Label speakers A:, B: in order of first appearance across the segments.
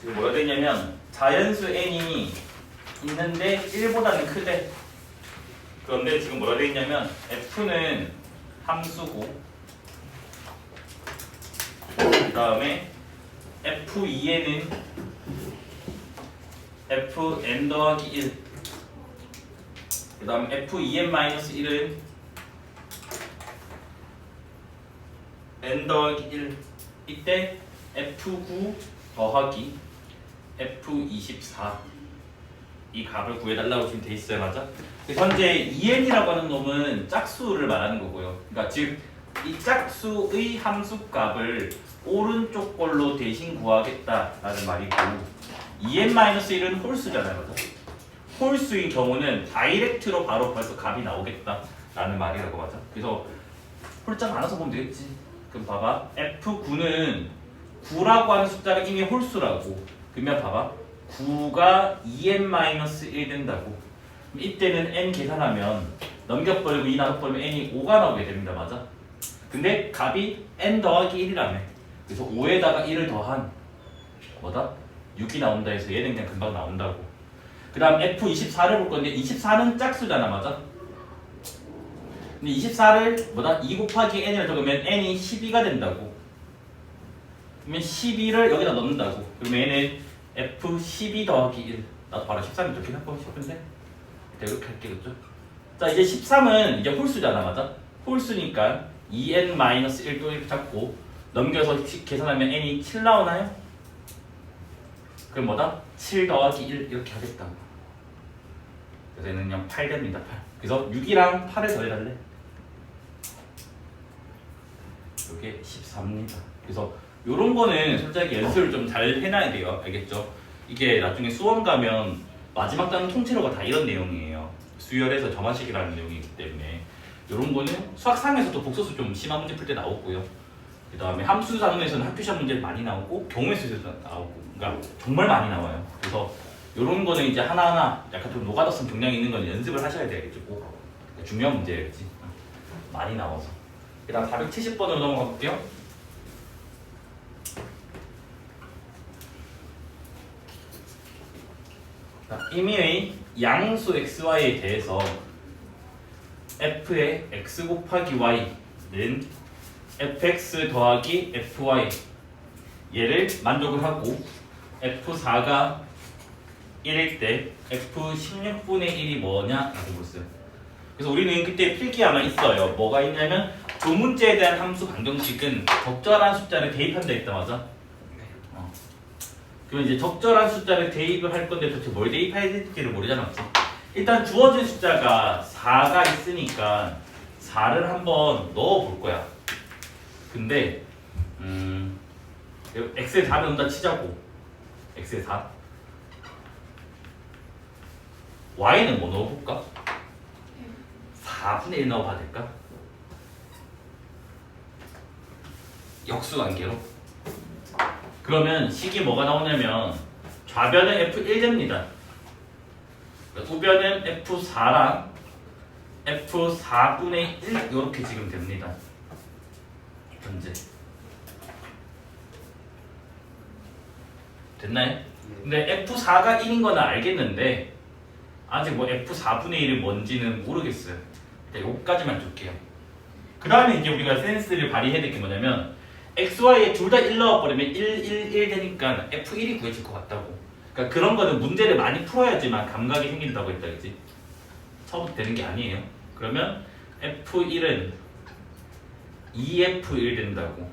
A: 지금 뭐가 되냐면 자연수 n이 있는데 1보다는 크대. 그런데 지금 뭐라 되어 있냐면 f는 함수고 그 다음에 f2에는 fn 더하기 1, 그 다음 f2n-1은 n 더하기 1. 이때 f9 더하기 f24 이 값을 구해달라고 지금 돼 있어요. 맞아? 그래서 현재 en이라고 하는 놈은 짝수를 말하는 거고요. 그러니까 즉 이 짝수의 함수값을 오른쪽 걸로 대신 구하겠다라는 말이고, en-1은 홀수잖아요. 맞아? 홀수인 경우는 다이렉트로 바로 벌써 값이 나오겠다라는 말이라고. 맞아? 그래서 홀짝 나눠서 보면 되겠지. 그럼 봐봐, f9는 9라고 하는 숫자가 이미 홀수라고. 그러면 봐봐, 9가 2n-1 된다고. 그럼 이때는 n 계산하면 넘겨버리고 2 나눠버리면 n이 5가 나오게 됩니다. 맞아? 근데 값이 n 더하기 1이라며. 그래서 5에다가 1을 더한 뭐다? 6이 나온다 해서 얘는 그냥 금방 나온다고. 그 다음 f24를 볼 건데 24는 짝수잖아. 맞아? 근데 24를 뭐다? 2 곱하기 n을 적으면 n이 12가 된다고. 그러면 12를 여기다 넣는다고. 그러면 얘는 f12 더하기 1. 나도 바로 13이 적긴 하고 싶은데 이렇게 할게. 그죠? 자, 이제 13은 이제 홀수잖아. 맞아? 홀수니까 2n-1도 이렇게 잡고 넘겨서 계산하면 n이 7 나오나요? 그럼 뭐다? 7 더하기 1 이렇게 하겠다고. 그래서 얘는 그냥 8 됩니다. 8. 그래서 6이랑 8을 더해달래. 이게 13입니다. 그래서 요런 거는 솔직히 연습을 좀 잘 해놔야 돼요. 알겠죠? 이게 나중에 수험 가면 마지막 단원 통째로가 다 이런 내용이에요. 수열에서 점화식이라는 내용이기 때문에 요런 거는 수학상에서도 복소수 좀 심한 문제 풀 때 나오고요. 그 다음에 함수 단원에서는 학교 시험 문제 많이 나오고 경우의 수에서도 나오고, 그러니까 정말 많이 나와요. 그래서 요런 거는 이제 하나하나 약간 좀 노가다성 경향이 있는 건 연습을 하셔야 되겠죠. 꼭 중요한 문제겠지. 많이 나와서. 그 다음 470번으로 넘어가 볼게요. 임의의 양수 xy에 대해서 f의 x 곱하기 y는 fx 더하기 fy 얘를 만족을 하고 f4가 1일 때 f16분의 1이 뭐냐 라고 보세요. 그래서 우리는 그때 필기 아마 있어요. 뭐가 있냐면 두 문제에 대한 함수 방정식은 적절한 숫자를 대입한다 했다. 맞아? 그러면 이제 적절한 숫자를 대입을 할 건데 도대체 뭘 대입해야 될지를 모르잖아. 맞지? 일단 주어진 숫자가 4가 있으니까 4를 한번 넣어 볼 거야. 근데 x에 4를 넣는다 치자고. x에 4 y는 뭐 넣어볼까? 4분의 1 넣어봐도 될까? 역수관계로. 그러면 식이 뭐가 나오냐면 좌변은 f1 됩니다. 우변은 f4랑 f4분의 1 이렇게 지금 됩니다. 현재 됐나요? 근데 f4가 1인 건 알겠는데 아직 뭐 f4분의 1이 뭔지는 모르겠어요. 일단 여기까지만 줄게요. 그 다음에 이제 우리가 센스를 발휘해야 될 게 뭐냐면 xy에 둘 다 1 넣어버리면 1, 1, 1 되니까 f1이 구해질 것 같다고. 그러니까 그런 거는 문제를 많이 풀어야지만 감각이 생긴다고 했다. 그치? 처음부터 되는 게 아니에요. 그러면 f1은 2f1 된다고.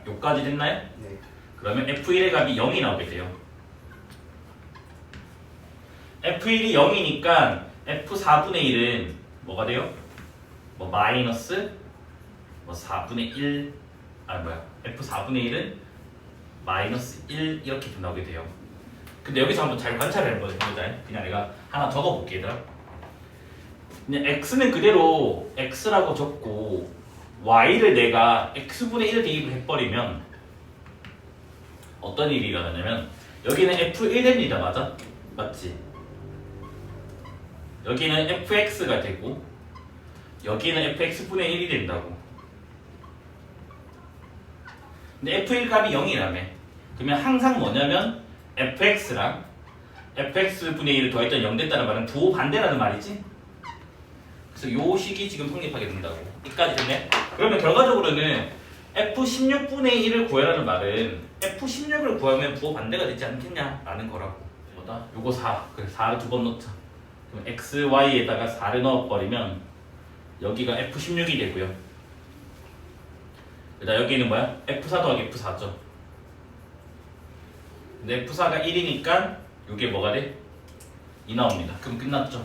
A: 여기까지 됐나요?
B: 네.
A: 그러면 f1의 값이 0이 나오게 돼요. f1이 0이니까 f4분의 1은 뭐가 돼요? 뭐 마이너스 뭐 4분의 1 f4분의 1은 마이너스 1 이렇게 나오게 돼요. 근데 여기서 한번 잘 관찰을 해보자. 그냥 내가 하나 적어볼게. 얘들아. 그냥 x는 그대로 x라고 적고 y를 내가 x분의 1 대입을 해버리면 어떤 일이 일어나냐면 여기는 f1 됩니다. 맞아? 맞지? 여기는 fx가 되고 여기는 fx분의 1이 된다고. 근데 f1 값이 0이라며. 그러면 항상 뭐냐면 fx랑 fx분의 1을 더했던 0 됐다는 말은 부호 반대라는 말이지. 그래서 요 식이 지금 성립하게 된다고. 여기까지 됐네. 그러면 결과적으로는 f16분의 1을 구해라는 말은 f16을 구하면 부호 반대가 되지 않겠냐라는 거라고. 뭐다? 요거 4. 그래 4를 두 번 넣자. 그럼 x, y에다가 4를 넣어버리면 여기가 f16이 되고요. 그다음 여기는 뭐야? f4 더하기 f4죠. 근데 f4가 1이니까 이게 뭐가 돼? 2 나옵니다. 그럼 끝났죠.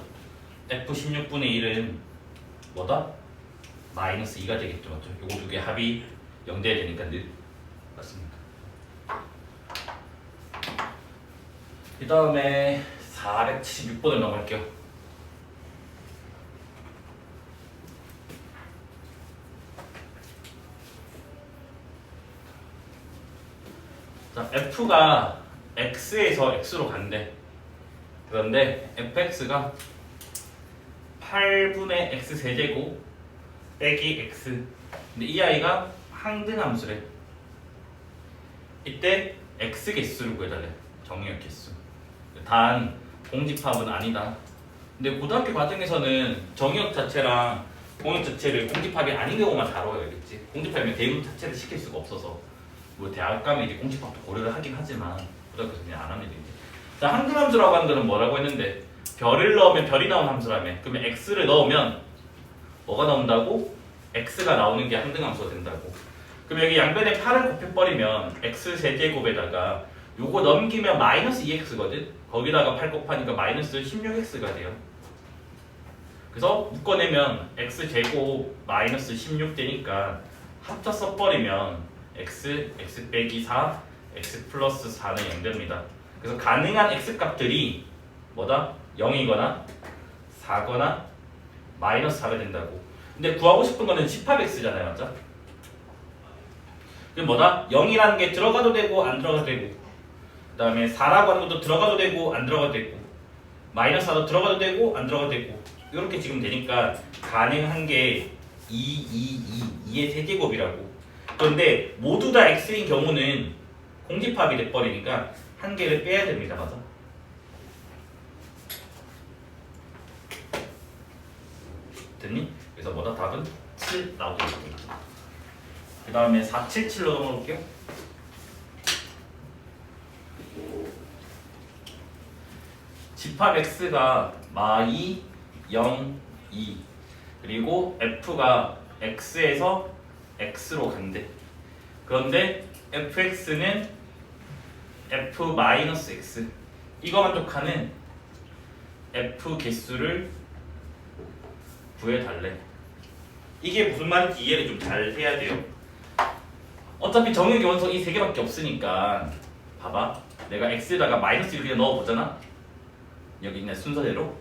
A: f16분의 1은 뭐다? 마이너스 2가 되겠죠. 맞죠? 요거 두 개 합이 0 돼야 되니까 늘 맞습니다. 그 다음에 476번을 넘어갈게요. 자, f가 x에서 x로 간대. 그런데 fx가 8분의 x 세제곱 빼기 x. 근데 이 아이가 항등함수래. 이때 x 개수를 구해달래. 정의역 개수. 단 공집합은 아니다. 근데 고등학교 과정에서는 정의역 자체랑 공역 자체를 공집합이 아닌 경우만 다뤄야겠지. 공집합이면 대입 자체를 시킬 수가 없어서. 뭐 대학 가면 이제 공집합도 고려를 하긴 하지만 고등학교에서 그냥 안 하는 일이지. 자, 항등함수라고 하는 거는 뭐라고 했는데 별을 넣으면 별이 나온 함수라며. 그러면 x를 넣으면 뭐가 나온다고? x가 나오는 게 항등함수가 된다고. 그럼 여기 양변에 8을 곱해버리면 x 세제곱에다가 요거 넘기면 마이너스 2x거든. 거기다가 8 곱하니까 마이너스 16x가 돼요. 그래서 묶어내면 x제곱 마이너스 16 되니까 합쳐 써버리면 x 빼기 4, x 플러스 4는 0 됩니다. 그래서 가능한 x값들이 뭐다? 0이거나 4거나 마이너스 4가 된다고. 근데 구하고 싶은 거는 집합x잖아요. 맞죠? 그럼 뭐다? 0이라는 게 들어가도 되고 안 들어가도 되고, 그 다음에 4라고 하는 것도 들어가도 되고 안 들어가도 되고, 마이너스 4도 들어가도 되고 안 들어가도 되고, 이렇게 지금 되니까 가능한 게 2의 세제곱이라고. 그런데 모두 다 x인 경우는 공집합이 돼버리니까 한 개를 빼야 됩니다. 맞아? 됐니? 그래서 뭐다? 답은 7 나오게 됩니다. 그 다음에 477로 넘어올게요. 집합 x가 마2, 0, 2 그리고 f가 x에서 x로 간대. 그런데 fx는 f-x 이거 만족하는 f 개수를 구해달래. 이게 무슨 말인지 이해를 좀 잘 해야 돼요. 어차피 정의역의 원석 이 세 개밖에 없으니까 봐봐. 내가 x에다가 마이너스 1을 그냥 넣어보잖아. 여기 있네 순서대로.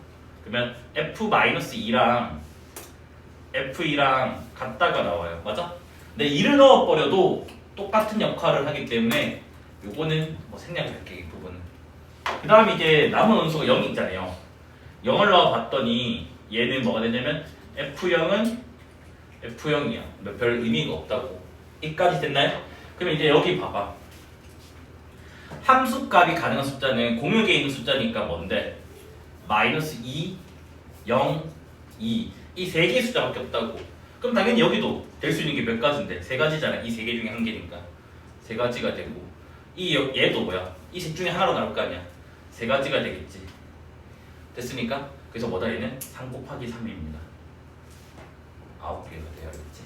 A: 그러면 f-2랑 f2랑 같다가 나와요. 맞아? 근데 2를 넣어버려도 똑같은 역할을 하기 때문에 요거는 뭐 생략을 할게. 이 부분은. 그 다음에 이제 남은 원소가 0이 있잖아요. 0을 넣어봤더니 얘는 뭐가 되냐면 f0은 f0이야. 별 의미가 없다고. 이까지 됐나요? 그럼 이제 여기 봐봐. 함수값이 가능한 숫자는 공역에 있는 숫자니까 뭔데? 마이너스 2, 0, 2 이 세 개의 숫자밖에 없다고. 그럼 당연히 여기도 될 수 있는 게 몇 가지인데? 세 가지잖아. 이 세 개 중에 한 개니까 세 가지가 되고, 이 얘도 뭐야? 이 셋 중에 하나로 나올 거 아니야. 세 가지가 되겠지. 됐으니까 그래서 뭐다? 얘는 3 곱하기 3입니다. 9개가 돼야겠지.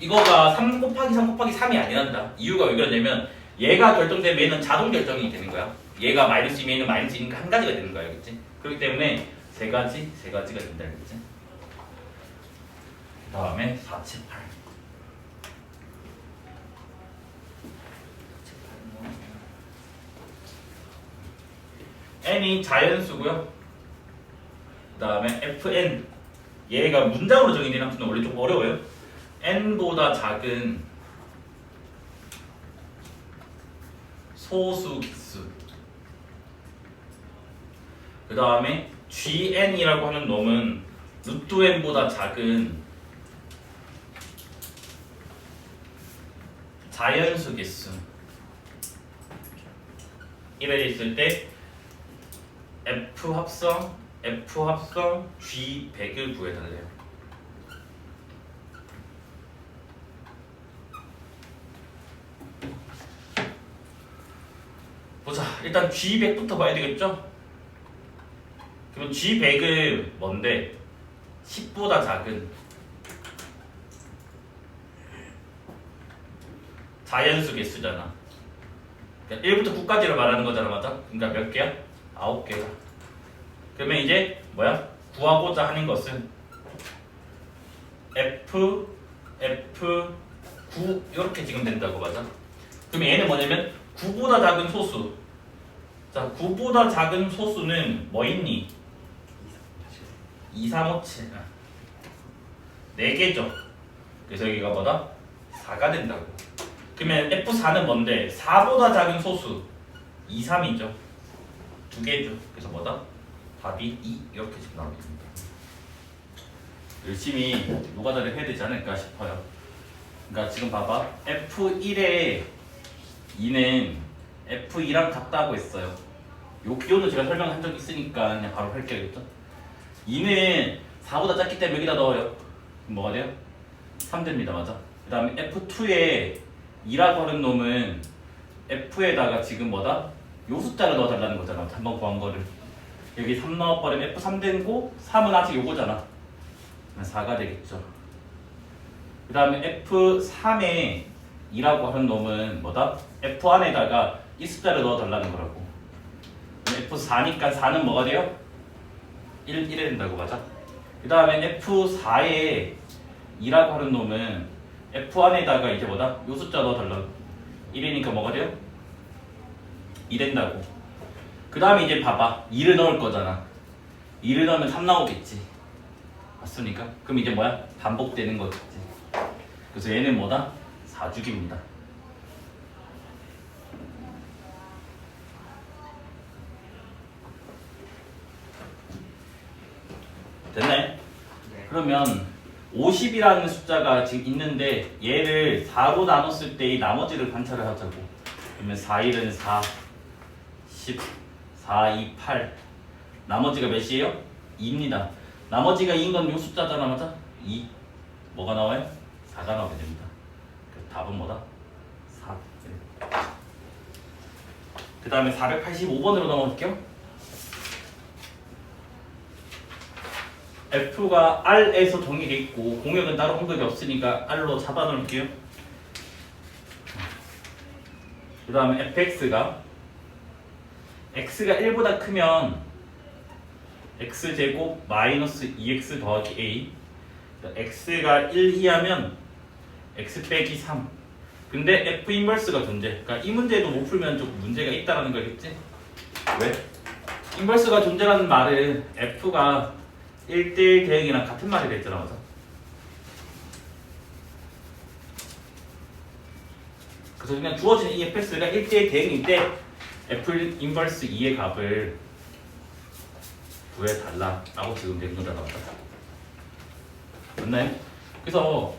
A: 이거가 3 곱하기 3 곱하기 3이 아니란다. 이유가 왜 그러냐면 얘가 결정되면 얘는 자동 결정이 되는 거야. 얘가 마이너스이면 얘는 마이너스이니까 한 가지가 되는 거야. 알겠지? 그렇기 때문에 세 가지가 된다. 알겠지? 그 다음에 478. n이 자연수고요. 그 다음에 fn 얘가 문장으로 정의된 함수는 원래 좀 어려워요. n보다 작은 소수 객수. 그 다음에 gn이라고 하는 놈은 루트 n보다 작은 자연수 개수. 이래 있을 때 F 합성 G 100을 구해달래요. 보자. 일단 G 100부터 봐야 되겠죠? 그럼 G 100은 뭔데? 10보다 작은 자연수 개수잖아. 그러니까 1부터 9까지를 말하는 거잖아, 맞아? 그러니까 몇 개야? 9개다. 그러면 이제 뭐야? 구하고자 하는 것은 F 9 이렇게 지금 된다고, 맞아? 그러면 얘는 뭐냐면 9보다 작은 소수. 자, 9보다 작은 소수는 뭐 있니? 2, 3, 5, 7. 4개죠. 그래서 여기가 뭐다? 4가 된다고. 그러면 F4는 뭔데? 4보다 작은 소수 2, 3이죠. 2개죠. 그래서 뭐다? 답이 2 이렇게 지금 나오게 됩니다. 열심히 노가다를 해야 되지 않을까 싶어요. 그러니까 지금 봐봐. F1에 2는 F2랑 같다고 했어요. 요 기호는 제가 설명한 적 있으니까 그냥 바로 할게요. 2는 4보다 작기 때문에 여기다 넣어요. 그럼 뭐가 돼요? 3 됩니다. 맞아? 그 다음에 F2에 2라고 하는 놈은 F에다가 지금 뭐다? 요 숫자를 넣어달라는 거잖아. 한번 구한 거를. 여기 3 넣어버리면 F3 되고 3은 아직 요거잖아. 4가 되겠죠. 그 다음에 F3에 2라고 하는 놈은 뭐다? F 안에다가 이 숫자를 넣어달라는 거라고. F4니까 4는 뭐가 돼요? 1 된다고, 맞아? 그 다음에 F4에 2라고 하는 놈은 F 안에다가 이제 뭐다? 요 숫자 넣어달라고. 1이니까 뭐가 돼요? 2 된다고. 그 다음에 이제 봐봐. 2를 넣을 거잖아. 2를 넣으면 3 나오겠지. 맞습니까? 그럼 이제 뭐야? 반복되는 거겠지. 그래서 얘는 뭐다? 4주기입니다. 됐나요? 네. 그러면 50이라는 숫자가 지금 있는데 얘를 4로 나눴을 때 이 나머지를 관찰을 하자고. 그러면 4, 1은 4, 10, 4, 2, 8. 나머지가 몇이에요? 2입니다. 나머지가 2인 건 이 숫자잖아, 맞아? 2. 뭐가 나와요? 4가 나오게 됩니다. 그래서 답은 뭐다? 4. 그 다음에 485번으로 넘어갈게요. F가 R에서 정의되어 있고 공역은 따로 언급이 없으니까 R로 잡아놓을게요. 그 다음에 fx가 x가 1보다 크면 x제곱 마이너스 2x 더하기 a. x가 1 이하면 x 빼기 3. 근데 f 인버스가 존재. 그러니까 이 문제도 못 풀면 좀 문제가 있다라는 거겠지? 왜? 인버스가 존재라는 말은 f가 1대1 대응이랑 같은 말이 됐잖아, 맞아? 그래서 그냥 주어진 이 fx가 1대1 대응일 때 f 인버스 2의 값을 구해달라 라고 지금 된 거잖아, 맞아? 맞나요? 그래서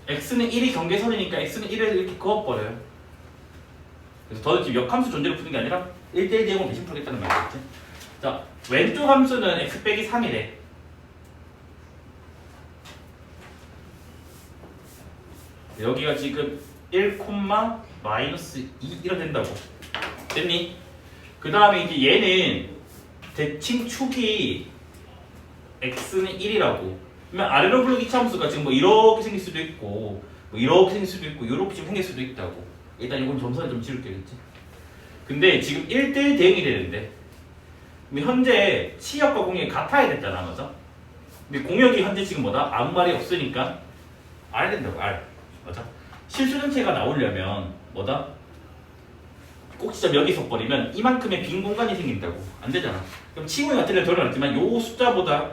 A: x는 1이 경계선이니까 x는 1을 이렇게 그어버려요. 그래서 더는 지금 역함수 존재를 푸는 게 아니라 1대1 대응을 대신 풀겠다는 말이겠지? 자, 왼쪽 함수는 x 빼기 3이래. 여기가 지금 1, 마이너스 2 이렇게 된다고. 됐니? 그 다음에 이제 얘는 대칭 축이 x는 1이라고. 그러면 아래로 불러기 함수가 지금 뭐 이렇게 생길 수도 있고 뭐 이렇게 생길 수도 있고 이렇게 지금 생길 수도 있다고. 일단 이건 점선을 좀 지울게겠지. 근데 지금 1대1 대응이 되는데 현재 치역과 공역이 같아야 됐잖아, 맞아? 근데 공역이 현재 지금 뭐다? 아무 말이 없으니까 R 된다고, R. 맞아? 실수전체가 나오려면 뭐다? 꼭지점 여기 섞어버리면 이만큼의 빈 공간이 생긴다고. 안 되잖아. 그럼 치고의 같은 드러났지만 요 숫자보다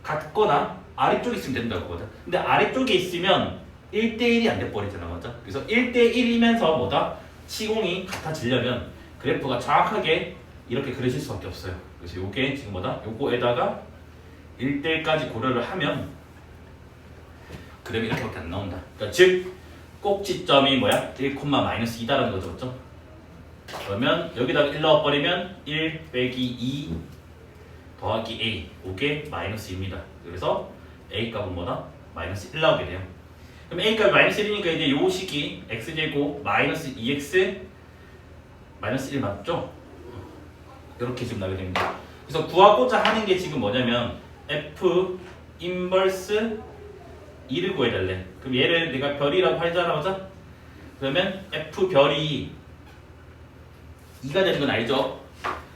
A: 같거나 아래쪽에 있으면 된다고, 맞아? 근데 아래쪽에 있으면 1대1이 안 돼버리잖아, 맞아? 그래서 1대1이면서 뭐다? 치공이 같아지려면 그래프가 정확하게 이렇게 그려질 수밖에 없어요. 그래서 요게 지금 뭐다? 요거에다가 1대1까지 고려를 하면 그램이 이렇게밖에 안 나온다. 그러니까 즉 꼭지점이 뭐야? 1, 마이너스 2다라는 거죠, 맞죠? 그러면 여기다가 1 넣어버리면 1 빼기 2 더하기 a, 이게 마이너스 2입니다. 그래서 a 값은 뭐다? 마이너스 1 나오게 돼요. 그럼 a 값이 마이너스 1이니까 이제 요 식이 x제곱 마이너스 2x 마이너스 1 맞죠? 이렇게 지금 나오게 됩니다. 그래서 구하고자 하는 게 지금 뭐냐면 f 인버스 2를 구해달래. 그럼 얘를 내가 별이라고 하잖아, 맞아? 그러면 f 별이 2가 되는 건 알죠?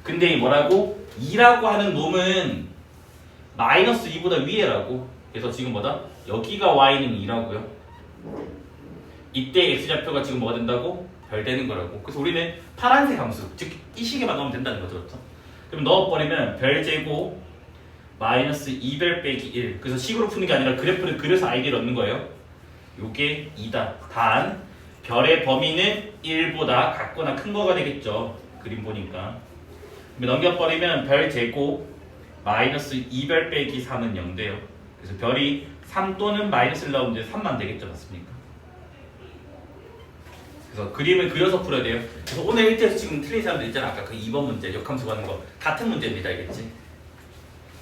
A: 근데 뭐라고? 2라고 하는 놈은 마이너스 2보다 위에라고. 그래서 지금 뭐다? 여기가 y는 2라고요. 이때 x좌표가 지금 뭐가 된다고? 별 되는 거라고. 그래서 우리는 파란색 함수, 즉 이 식에만 넣으면 된다는 거죠. 그렇죠? 그럼 넣어버리면 별제곱 마이너스 2별 빼기 1. 그래서 식으로 푸는 게 아니라 그래프를 그려서 아이디를 얻는 거예요. 요게 2다. 단 별의 범위는 1보다 같거나 큰 거가 되겠죠. 그림 보니까. 넘겨버리면 별 제곱 마이너스 2별 빼기 3은 0 돼요. 그래서 별이 3 또는 마이너스를 나오면 3만 되겠죠. 맞습니까? 그래서 그림을 그려서 풀어야 돼요. 그래서 오늘 1태에서 지금 틀린 사람들 있잖아. 아까 그 2번 문제 역함수 가는 거 같은 문제입니다. 알겠지?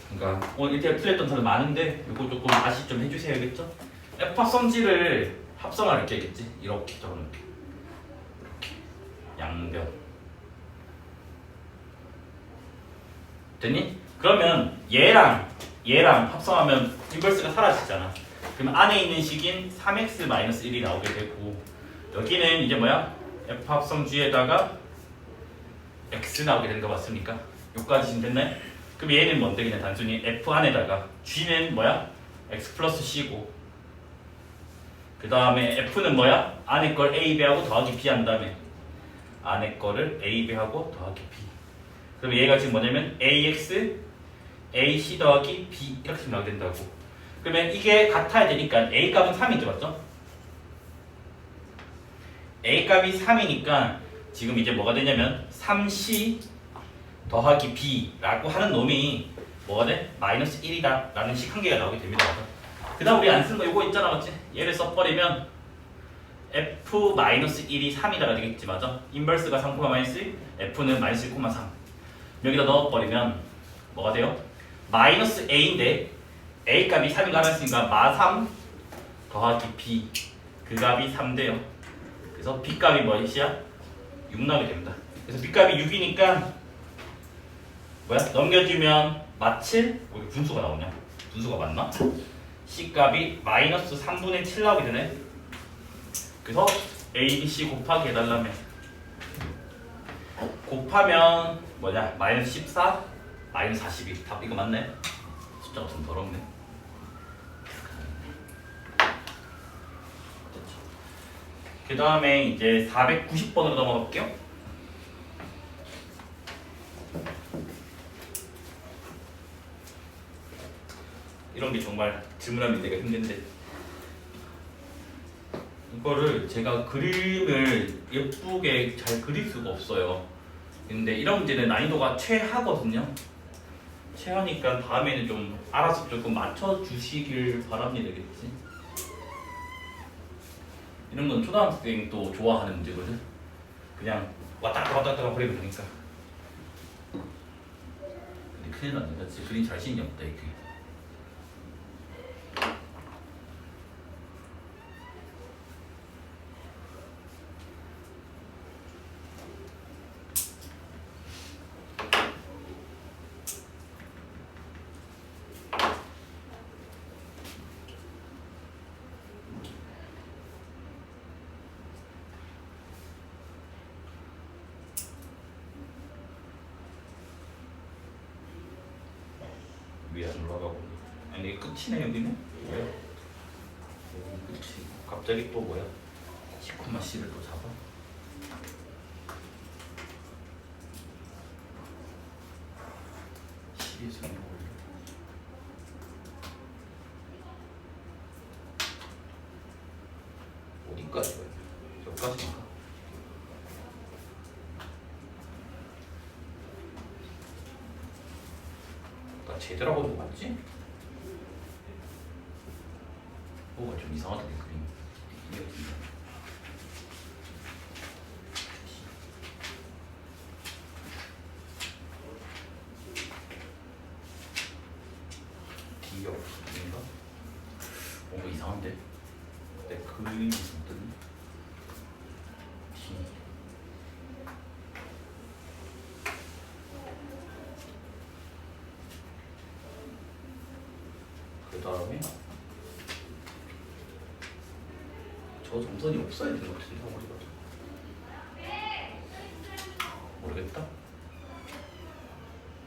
A: 그러니까 오늘 1태에 틀렸던 사람 많은데 이거 조금 다시 좀 해주세요. 알겠죠? F합성지를 합성을 이렇게 하겠지? 이렇게 적어놓을게. 이렇게 양변 됐니? 그러면 얘랑 합성하면 인버스가 사라지잖아. 그러면 안에 있는 식인 3x-1이 나오게 되고 여기는 이제 뭐야? F합성주에다가 x 나오게 되는 거 맞습니까? 여기까지 지금 됐나요? 그럼 얘는 뭔데? 그냥 단순히 F 안에다가 G는 뭐야? x 플러스 C고 그 다음에 F는 뭐야? 안에 걸 AB하고 더하기 B 한 다음에 안에 거를 AB하고 더하기 B. 그럼 얘가 지금 뭐냐면 AX, AC 더하기 B 이렇게 나오게 된다고. 그러면 이게 같아야 되니까 A 값은 3이죠, 맞죠? A 값이 3이니까 지금 이제 뭐가 되냐면 3C 더하기 B라고 하는 놈이 뭐가 돼? 마이너스 1이다 라는 식 한 개가 나오게 됩니다. 그 다음 우리 안 쓴 거 이거 있잖아, 맞지? 얘를 써버리면 F-1이 3이다가 되겠지, 맞아? 인버스가 3, 마이너스 F는 마이너스 1,3 여기다 넣어버리면 뭐가 돼요? 마이너스 A인데 A 값이 3이 가능했으니까 마3 더하기 B 그 값이 3 돼요. 그래서 B 값이 뭐이야? 6 나오게 됩니다. 그래서 B 값이 6이니까 뭐야? 넘겨주면 마7 여기 분수가 나오냐? 분수가 맞나? C 값이 마이너스 3분의 7 나오게 되네. 그래서 A, B, C 곱하기 해달라면 곱하면 뭐냐? 마이너스 14, 마이너스 42 답 이거 맞네? 숫자가 좀 더럽네. 그 다음에 이제 490번으로 넘어가 볼게요. 이런 게 정말 질문하면 되게 힘든데 이거를 제가 그림을 예쁘게 잘 그릴 수가 없어요. 근데 이런 문제는 난이도가 최하거든요. 최하니까 다음에는 좀 알아서 조금 맞춰주시길 바랍니다. 되겠지? 이런 건 초등학생도 좋아하는 문제거든. 그냥 왔다 갔다 버리면 되니까. 근데 큰일 났네. 나 진짜 그림 자신이 없다 이게. 위에 안 올라가고. 아니 이게 끝이네 여기는? 뭐야? 여기 끝이. 갑자기 또 뭐야? 10,C를 또 잡아? C에서 이거 올려. 어디까지 가야 돼? 여기까지인가? 제대로 하고 있는 거 맞지? 뭐가 좀 이상하다 내 그림.
B: 다음에 저 점선이 없어야 되는 것 같은데 모르겠다.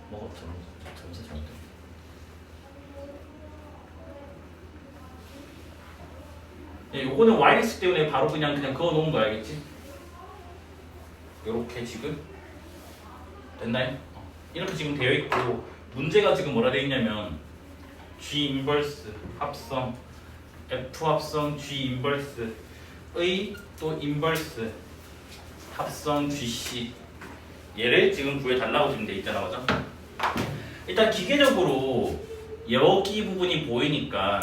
B: 뭐가 점선 잘못된.
A: 네, 요거는 yx 때문에 바로 그냥 그어 놓은 거 알겠지? 요렇게 지금 됐나요? 이렇게 지금 되어 있고 문제가 지금 뭐라 되어 있냐면 G 인버스 합성 F 합성 G 인버스의 또 인버스 합성 GC 얘를 지금 구해달라고 지금 돼 있잖아, 맞아? 일단 기계적으로 여기 부분이 보이니까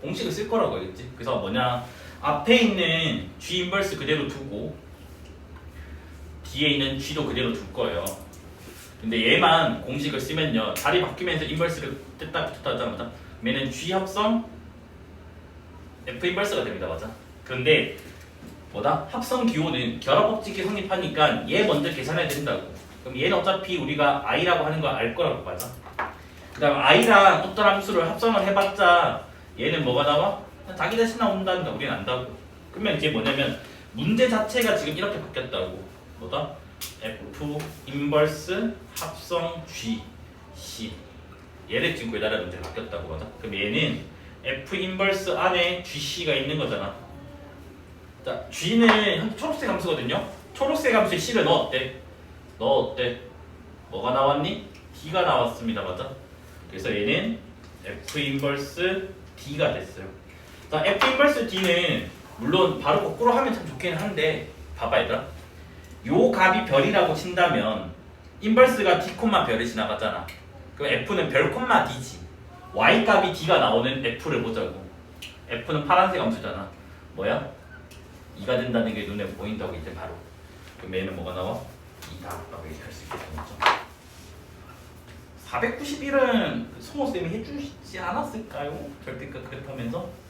A: 공식을 쓸 거라고 알겠지? 그래서 뭐냐, 앞에 있는 G 인버스 그대로 두고 뒤에 있는 G도 그대로 둘 거예요. 근데 얘만 공식을 쓰면요, 자리 바뀌면서 인버스를 뗐다 붙였다 하잖아, 맞아? 얘는 G 합성 F 인버스가 됩니다, 맞아? 그런데 뭐다? 합성 기호는 결합법칙이 성립하니까 얘 먼저 계산해야 된다고. 그럼 얘는 어차피 우리가 i라고 하는 거 알 거라고, 맞아? 그 다음 i랑 어떤 함수를 합성을 해봤자 얘는 뭐가 나와? 자기 자신 나온다니까 우리는 안다고. 그러면 이게 뭐냐면 문제 자체가 지금 이렇게 바뀌었다고. 뭐다? F 인버스 합성 G C 얘를 지금 구해달라 문제가 바뀌었다고, 맞아? 그럼 얘는 F 인버스 안에 GC가 있는 거잖아. 자, G는 초록색 함수거든요. 초록색 함수에 C를 넣었대. 뭐가 나왔니? D가 나왔습니다, 맞아? 그래서 얘는 F 인버스 D가 됐어요. 자, F 인버스 D는 물론 바로 거꾸로 하면 참 좋긴 한데 봐봐 얘들아. 요 값이 별이라고 친다면 인버스가 D, 별이 지나가잖아. 그럼 F는 별, D지. Y 값이 D가 나오는 F를 보자고. F는 파란색 함수잖아. 뭐야? 2가 된다는 게 눈에 보인다고 이제 바로. 그럼 얘는 뭐가 나와? 2다 라고 얘기할 수 있겠죠. 491은 성호쌤이 해주시지 않았을까요? 절대값 그랩하면서?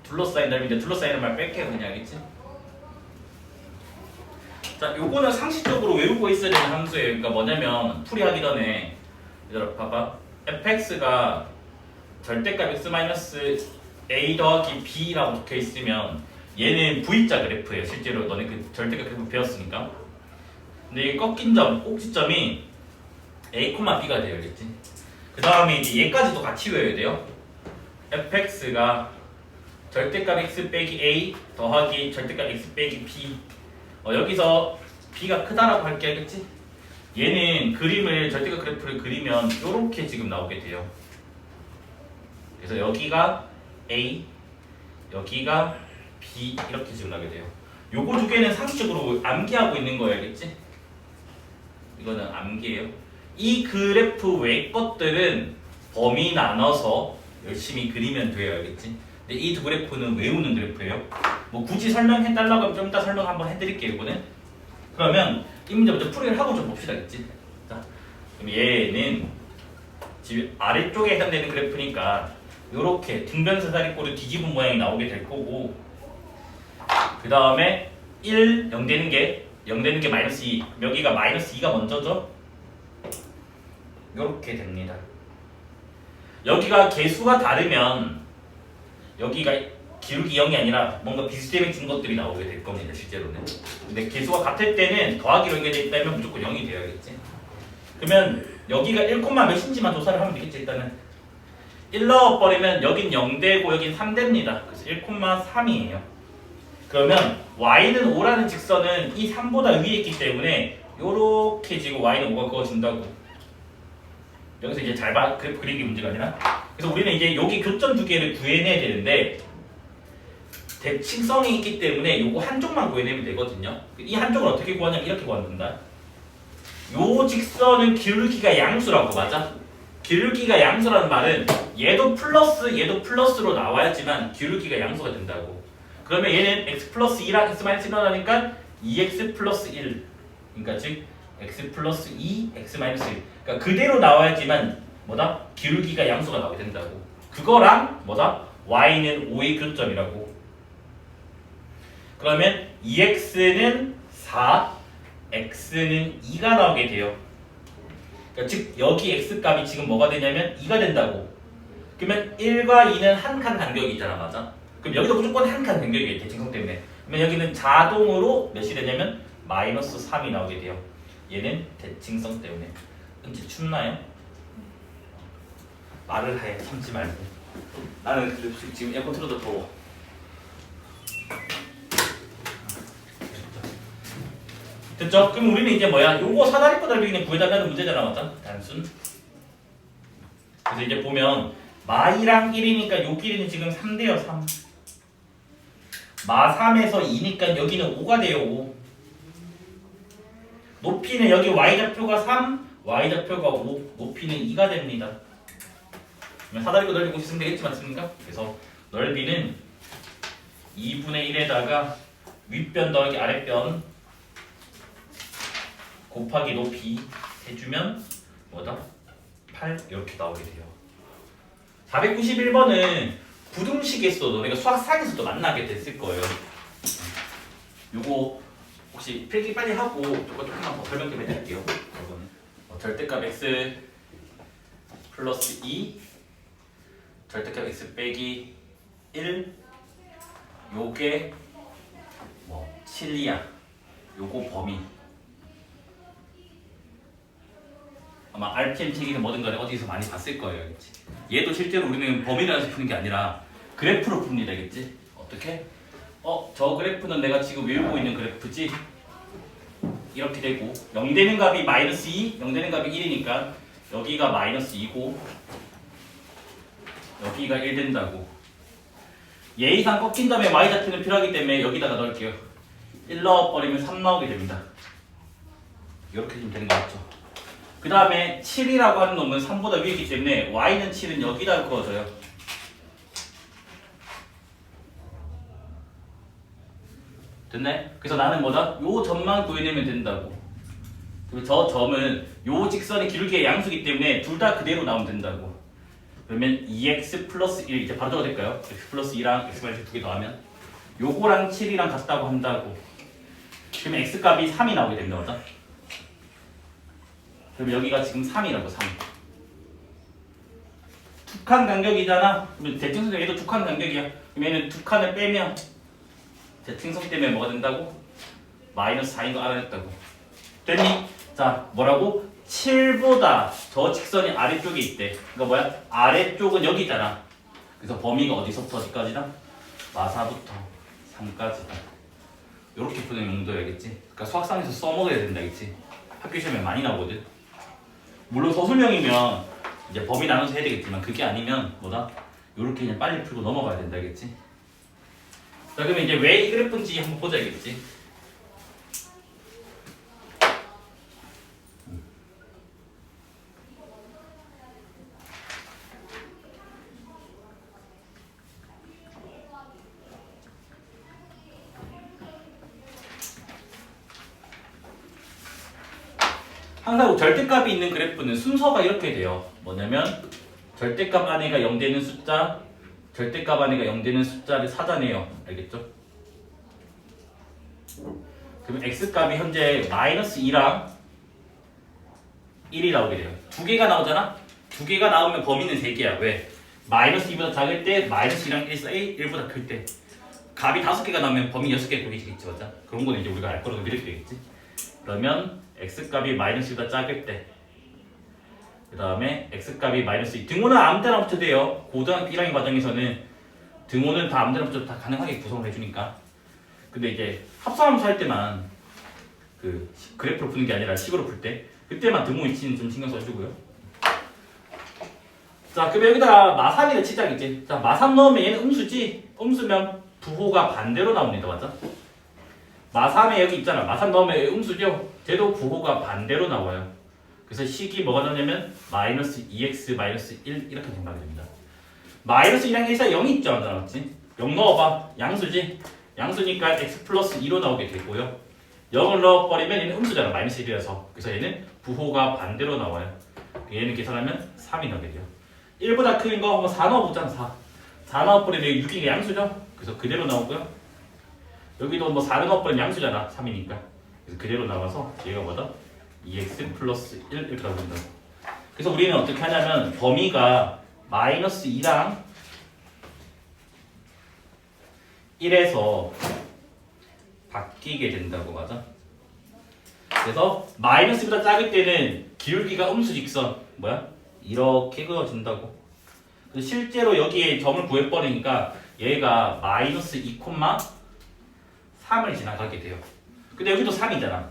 A: 둘러싸인 넓이인데 둘러싸이는 말 뺄게요, 그냥. 알겠지? 자, 요거는 상식적으로 외우고 있어야 되는 함수예요. 그러니까 뭐냐면 풀이하기 전에 얘들아 봐봐. fx가 절대값 x-a 더하기 b라고 적혀 있으면 얘는 V자 그래프예요. 실제로 너네 그 절대값 그래프 배웠으니까. 근데 이 꺾인 점, 꼭지점이 a, b가 돼요. 알겠지? 그 다음에 이제 얘까지도 같이 외워야 돼요. fx가 절대값 x 빼기 a 더하기 절대값 x 빼기 b. 여기서 b가 크다라고 할게, 알겠지? 얘는 그림을 절대값 그래프를 그리면 이렇게 지금 나오게 돼요. 그래서 여기가 a, 여기가 b 이렇게 지금 나게 돼요. 요거 두 개는 상식적으로 암기하고 있는 거예요, 알겠지? 이거는 암기예요. 이 그래프 외 것들은 범위 나눠서 열심히 그리면 돼요, 알겠지? 근데 이 두 그래프는 외우는 그래프예요. 뭐 굳이 설명해달라고 하면 좀 이따 설명 한번 해드릴게요, 이거는. 그러면 이 문제부터 풀이를 하고 좀 봅시다, 알겠지? 자, 그럼 얘는 지금 아래쪽에 해당되는 그래프니까 요렇게 등변사다리꼴을 뒤집은 모양이 나오게 될 거고, 그 다음에 1, 0 되는 게 마이너스 2, 여기가 마이너스 2가 먼저죠? 요렇게 됩니다. 여기가 개수가 다르면 여기가 기울기 0이 아니라 뭔가 비슷하게 준 것들이 나오게 될 겁니다, 실제로는. 근데 개수가 같을 때는 더하기로 연결되어 있다면 무조건 0이 되어야겠지. 그러면 여기가 1, 몇인지만 조사를 하면 되겠지. 일단은 1 넣어버리면 여긴 0 되고 여긴 3 됩니다. 그래서 1,3이에요. 그러면 y는 5라는 직선은 이 3보다 위에 있기 때문에 요렇게 지금 y는 5가 그어진다고. 여기서 이제 잘 봐, 그래프 그리기 문제가 아니라. 그래서 우리는 이제 여기 교점 두 개를 구해내야 되는데 대칭성이 있기 때문에 요거 한쪽만 구해내면 되거든요. 이 한쪽을 어떻게 구하냐면 이렇게 구한다. 요 직선은 기울기가 양수라고, 맞아? 기울기가 양수라는 말은 얘도 플러스로 나와야지만 기울기가 양수가 된다고. 그러면 얘는 x 플러스 2랑 x 마이너스 1 나니까 2x 플러스 1. 그러니까 즉 x 플러스 2, x 마이너스 1. 그러니까 그대로 나와야지만 뭐다? 기울기가 양수가 나오게 된다고. 그거랑 뭐다? y는 5의 교점이라고. 그러면 2x는 4, x는 2가 나오게 돼요. 그러니까 즉 여기 x 값이 지금 뭐가 되냐면 2가 된다고. 그러면 1과 2는 한 칸 간격이잖아, 맞아? 그럼 여기도 무조건 한 칸 간격이에요, 대칭성 때문에. 그러면 여기는 자동으로 몇이 되냐면 마이너스 3이 나오게 돼요. 얘는 대칭성 때문에. 은지 춥나요? 말을 해, 참지 말고. 나는 지금 에어컨 틀어도 더워. 됐죠? 그럼 우리는 이제 뭐야? 요거 사다리꼴 넓이 그냥 구해달라는 문제잖아, 맞죠? 단순. 그래서 이제 보면 마이랑 1이니까 요 길이는 지금 3대요, 3. 마 3에서 2니까 여기는 5가 돼요, 5. 높이는 여기 y좌표가 3, y좌표가 5, 높이는 2가 됩니다. 사다리꼴 넓이 구했으면 되겠지, 맞습니까? 그래서 넓이는 2분의 1에다가 윗변 더하기 아랫변 곱하기 높이 해주면 뭐다? 8 이렇게 나오게 돼요. 491번은 부등식에서도 그러니까 수학상에서도 만나게 됐을 거예요. 요거 혹시 필기 빨리 하고 조금만 더 설명 좀 해드릴게요. 이거는 절대값 x 플러스 2 절대값 x 빼기 1 요게 뭐 7이야. 요거 범위 아마 RPM 책이든 뭐든 간에 어디서 많이 봤을 거예요, 알겠지? 얘도 실제로 우리는 범위라서 푸는 게 아니라 그래프로 풉니다, 알겠지? 어떻게? 저 그래프는 내가 지금 외우고 있는 그래프지? 이렇게 되고 0 되는 값이 마이너스 2, 0 되는 값이 1이니까 여기가 마이너스 2고 여기가 1 된다고. 얘 이상 꺾인 다음에 y좌표는 필요하기 때문에 여기다가 넣을게요. 1 넣어버리면 3 나오게 됩니다. 이렇게 좀 되는 거 같죠? 그 다음에 7이라고 하는 놈은 3보다 위이기 때문에 y는 7은 여기다 그어줘요. 됐네? 그래서 나는 뭐다? 요 점만 구해내면 된다고. 그리고 저 점은 요 직선의 기울기의 양수기 때문에 둘 다 그대로 나오면 된다고. 그러면 2x 플러스 1 이제 바로 적어도 될까요? x 플러스 2랑 x 마이너스 2개 더하면 요거랑 7이랑 같다고 한다고. 그러면 x 값이 3이 나오게 됩니다. 맞아? 그럼 여기가 지금 3이라고 3. 두 칸 간격이잖아. 그러면 대칭성 얘도 두 칸 간격이야. 그럼 얘는 두 칸을 빼면 대칭성 때문에 뭐가 된다고? 마이너스 4인 거 알아냈다고. 됐니? 자, 뭐라고? 7보다 저 직선이 아래쪽에 있대. 그러니까 뭐야? 아래쪽은 여기잖아. 그래서 범위가 어디서부터 어디까지다? 마사부터 3까지다. 이렇게 푸는 용도야, 알겠지? 그러니까 수학상에서 써먹어야 된다, 알겠지? 학교 시험에 많이 나오거든. 물론 서술형이면 이제 범위 나눠서 해야 되겠지만 그게 아니면 뭐다? 이렇게 그냥 빨리 풀고 넘어가야 된다, 알겠지? 자, 그러면 이제 왜 이 그래프인지 한번 보자, 알겠지? 항상 절대값이 있는 그래프는 순서가 이렇게 돼요. 뭐냐면 절대값 안에가 0 되는 숫자, 절대값 안에가 0 되는 숫자를 사자내요. 알겠죠? 그러면 x값이 현재 마이너스 2랑 1이 나오게 돼요. 두 개가 나오잖아? 두 개가 나오면 범위는 3개야. 왜? 마이너스 2보다 작을 때, 마이너스 2랑 1 사이 1보다 클 때. 값이 5개가 나오면 범위 6개 구해지겠지, 맞아? 그런 거는 이제 우리가 알 거라고 이렇게 되겠지? 그러면 x값이 마이너스 2보다 작을 때, 그 다음에 x값이 마이너스 2. 등호는 아무 때나 붙여도 돼요. 고등학교 1학년 과정에서는 등호는 다 아무 때나 붙여도 다 가능하게 구성을 해주니까. 근데 이제 합성함수 할 때만 그 그래프로 푸는 게 아니라 식으로 풀 때 그때만 등호 위치는 좀 신경 써주고요. 자, 그럼 여기다가 마3이를 치자겠지. 자, 마3 넣으면 얘는 음수지. 음수면 부호가 반대로 나옵니다. 맞아? 마3에 여기 있잖아. 마3 넣으면 음수죠. 쟤도 부호가 반대로 나와요. 그래서 식이 뭐가 나오냐면 마이너스 2x 마이너스 1 이렇게 생각이 됩니다. 마이너스 1이랑 1 사이 0이 있죠. 맞지? 0 넣어봐. 양수지. 양수니까 x 플러스 2로 나오게 되고요. 0을 넣어버리면 얘는 음수잖아. 마이너스 1이라서. 그래서 얘는 부호가 반대로 나와요. 얘는 계산하면 3이 나오게 돼요. 1보다 큰 거 4 넣어보잖아. 4 넣어버리면 6이 양수죠. 그래서 그대로 나오고요. 여기도 뭐 4는 없버린 양수잖아. 3이니까. 그래서 그대로 나와서 얘가 뭐다? 2x 플러스 1 이렇게 나온다고. 그래서 우리는 어떻게 하냐면 범위가 마이너스 2랑 1에서 바뀌게 된다고. 맞아? 그래서 마이너스보다 작을 때는 기울기가 음수직선 뭐야? 이렇게 그어진다고. 그래서 실제로 여기에 점을 구해버리니까 얘가 마이너스 2,3을 지나가게 돼요. 근데 여기도 3이잖아.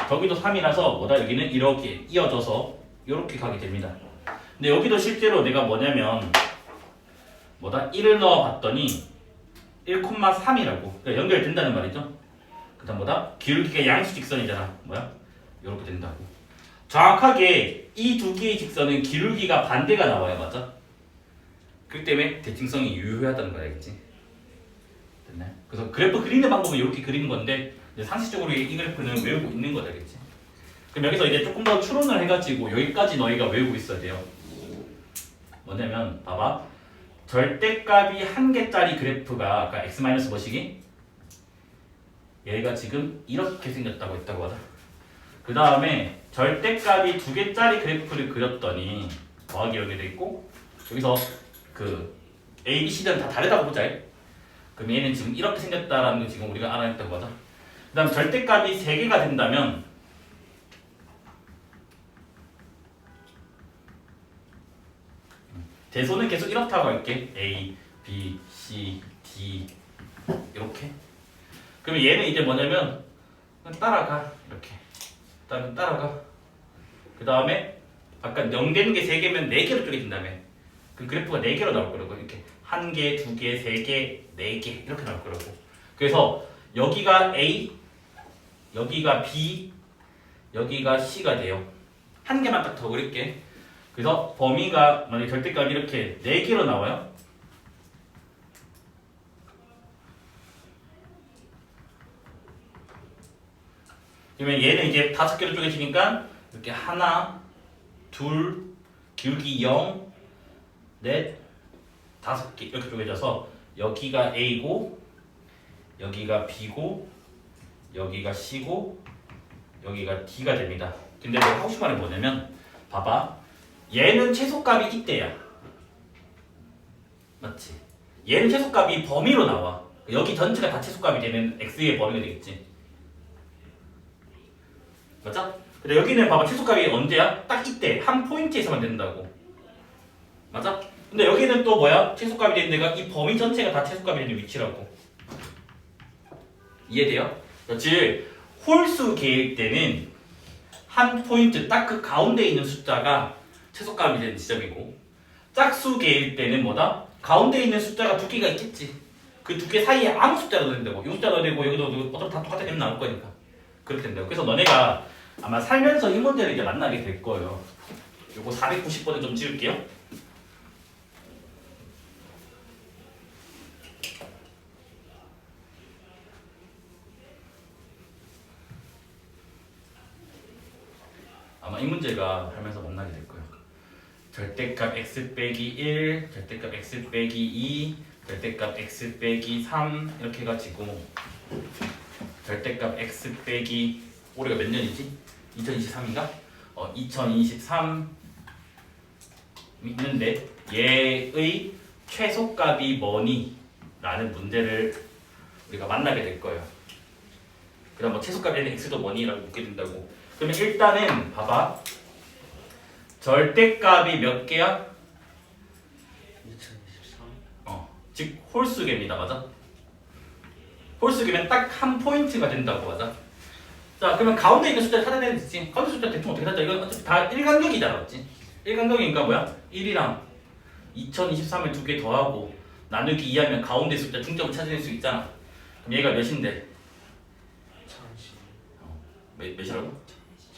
A: 저기도 3이라서 뭐다? 여기는 이렇게 이어져서 이렇게 가게 됩니다. 근데 여기도 실제로 내가 뭐냐면 뭐다? 1을 넣어봤더니 1,3이라고 그러니까 연결된다는 말이죠. 그 다음 뭐다? 기울기가 양수 직선이잖아. 뭐야? 이렇게 된다고. 정확하게 이 두 개의 직선은 기울기가 반대가 나와요. 맞아? 그렇기 때문에 대칭성이 유효하다는 거 알겠지? 됐나요? 그래서 그래프 그리는 방법은 이렇게 그리는 건데 상식적으로 이 그래프는 외우고 있는 거다. 알겠지? 그럼 여기서 이제 조금 더 추론을 해가지고 여기까지 너희가 외우고 있어야 돼요. 뭐냐면 봐봐. 절대값이 한 개짜리 그래프가 아까 x 마이너스 뭐시기? 얘가 지금 이렇게 생겼다고 했다고 하자. 그 다음에 절대값이 두 개짜리 그래프를 그렸더니 더하기 이렇게 돼 있고 여기서 그 A, B, C들은 다 다르다고 보자. 그럼 얘는 지금 이렇게 생겼다라는 거 지금 우리가 알아냈다고 하자. 그 다음 절대값이 3개가 된다면 대소는 계속 이렇다고 할게. A, B, C, D 이렇게. 그러면 얘는 이제 뭐냐면 그냥 따라가. 이렇게 따라가. 그 다음에 아까 0 되는 게 3개면 4개로 쪼개진다며. 그럼 그래프가 4개로 나올 거라고. 이렇게 1개, 2개, 3개, 4개 이렇게 나올 거라고. 그래서 여기가 A, 여기가 B, 여기가 C가 돼요. 한 개만 딱 더 그릴게. 그래서 범위가 만약에 절대값이 이렇게 4개로 나와요. 그러면 얘는 이제 5개로 쪼개지니까 이렇게 하나, 둘, 기울기 0, 넷, 5개 이렇게 쪼개져서 여기가 A고 여기가 B고 여기가 C고 여기가 D가 됩니다. 근데 내가 하고 싶은 말은 뭐냐면 봐봐. 얘는 최소값이 이때야. 맞지? 얘는 최소값이 범위로 나와. 여기 전체가 다 최소값이 되면 x의 범위가 되겠지. 맞아? 근데 여기는 봐봐. 최소값이 언제야? 딱 이때. 한 포인트에서만 된다고. 맞아? 근데 여기는 또 뭐야? 최소값이 되는 데가 이 범위 전체가 다 최소값이 되는 위치라고. 이해돼요? 즉 홀수 계일 때는 한 포인트 딱 그 가운데 있는 숫자가 최소값이 되는 지점이고 짝수 계일 때는 뭐다? 가운데 있는 숫자가 2개가 있겠지. 그 2개 사이에 아무 숫자도 된다고. 이 숫자도 되고 여기도 어차피 다 똑같은 m 나올 거니까 그렇게 된다고. 그래서 너네가 아마 살면서 이 문제를 이제 만나게 될 거예요. 요거 490번에 좀 지울게요. 아마 이 문제가 하면서 만나게 될 거예요. 절대값 x 빼기 1, 절대값 x 빼기 2, 절대값 x 빼기 3 이렇게 해가지고 절대값 x 빼기 올해가 몇 년이지? 2023인가? 2023 있는데 얘의 최소값이 뭐니? 라는 문제를 우리가 만나게 될 거예요. 그 다음 뭐 최소값이 되는 x도 뭐니? 라고 묻게 된다고. 그러면 일단은 봐봐. 절대값이 몇 개야?
B: 2023.
A: 즉 홀수계입니다. 맞아? 홀수계면 딱 한 포인트가 된다고. 맞아? 자, 그러면 가운데 있는 숫자 찾아내면 되지. 가운데 숫자 대충 어떻게 찾자? 이건 어차피 다 일간격이잖아. 맞지? 일간격이니까 뭐야? 1이랑 2023을 2개 더하고 나누기 2하면 가운데 숫자 중점을 찾아낼 수 있잖아. 그럼 얘가 몇인데?
B: 1012.
A: 몇이라고?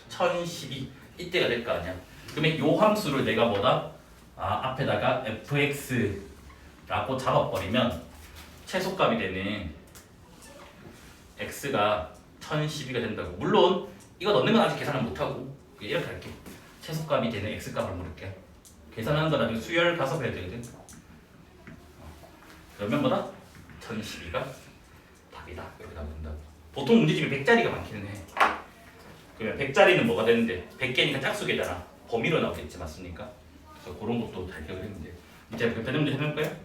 A: 1012 이때가 될 거 아니야. 그러면 요 함수를 내가 뭐다? 앞에다가 fx라고 잡아버리면 최소값이 되는 x가 1012가 된다고. 물론 이거 넣는 건 아직 계산을 못하고 이렇게 할게. 최소값이 되는 x값을 물을게. 계산하는 건 나중에 수열 가서 해야 되거든. 그러면 뭐다? 1012가 답이다. 이렇게 나오면 된다고. 보통 문제 중에 100자리가 많기는 해. 그러면 100자리는 뭐가 되는데 100개니까 짝수개잖아. 범위로 나오겠지 맞습니까? 그래서 그런 것도 잘 기억을 했는데 이제 그 변형문제 해볼까요?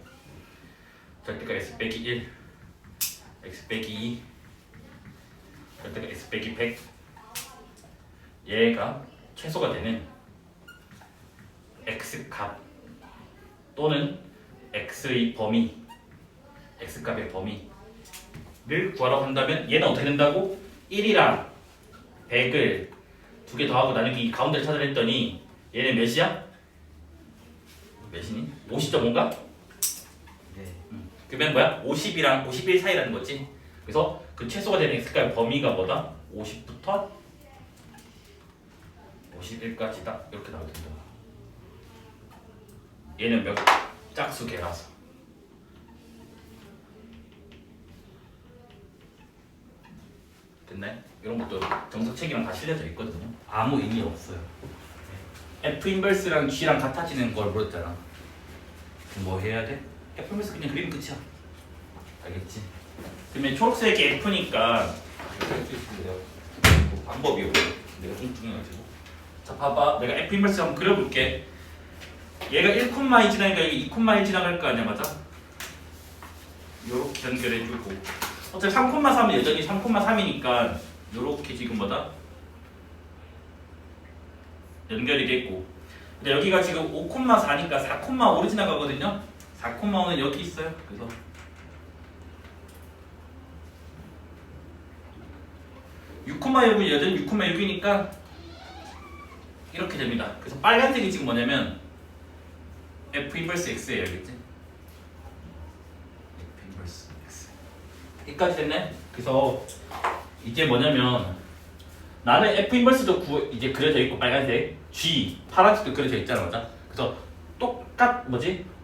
A: 절대가 x 빼기 1 x 빼기 2 절대가 x 빼기 100 얘가 최소가 되는 x값 또는 x의 범위 x값의 범위를 구하라고 한다면 얘는 어떻게 된다고? 1이랑 100을 두 개 더하고 나누기 이 가운데를 찾아냈더니 얘는 몇이야? 몇이니? 50.5인가?
B: 네.
A: 그러면 뭐야? 50이랑 51 사이라는 거지. 그래서 그 최소가 되는 x값의 범위가 뭐다? 50부터 51까지다. 이렇게 나올 텐데. 얘는 몇 짝수개라서. 됐나요? 이런 것도 정석책이랑 다 실려져 있거든요. 아무 의미 없어요. F 인버스랑 G랑 같아지는 걸 물었잖아. 그럼 뭐 해야 돼? F 인버스 그냥 그리면 끝이야. 알겠지? 그러면 초록색이 F니까 이렇게 할수 있는데요. 방법이요. 내가 좀 중요해가지고. 자 봐봐, 내가 F 인버스 한번 그려볼게. 얘가 1,2 지나니까 여기 2,1 지나갈 거 아니야, 맞아? 요렇게 연결해주고 어차피 3,3은 여전히 3,3이니까 요렇게 지금 뭐다? 연결이 됐고 근데 여기가 지금 5,4니까 4,5로 지나가거든요? 4,5는 여기 있어요. 그래서 6,6은 여전히 6,6이니까 이렇게 됩니다. 그래서 빨간색이 지금 뭐냐면 F 인버스 X예요. 알겠지? F 인버스 X 여기까지 됐네? 그래서 이제 뭐냐면 나는 F 인버스도 이제 그려져 있고 빨간색 G 파란색도 그려져 있잖아. 맞아? 그래서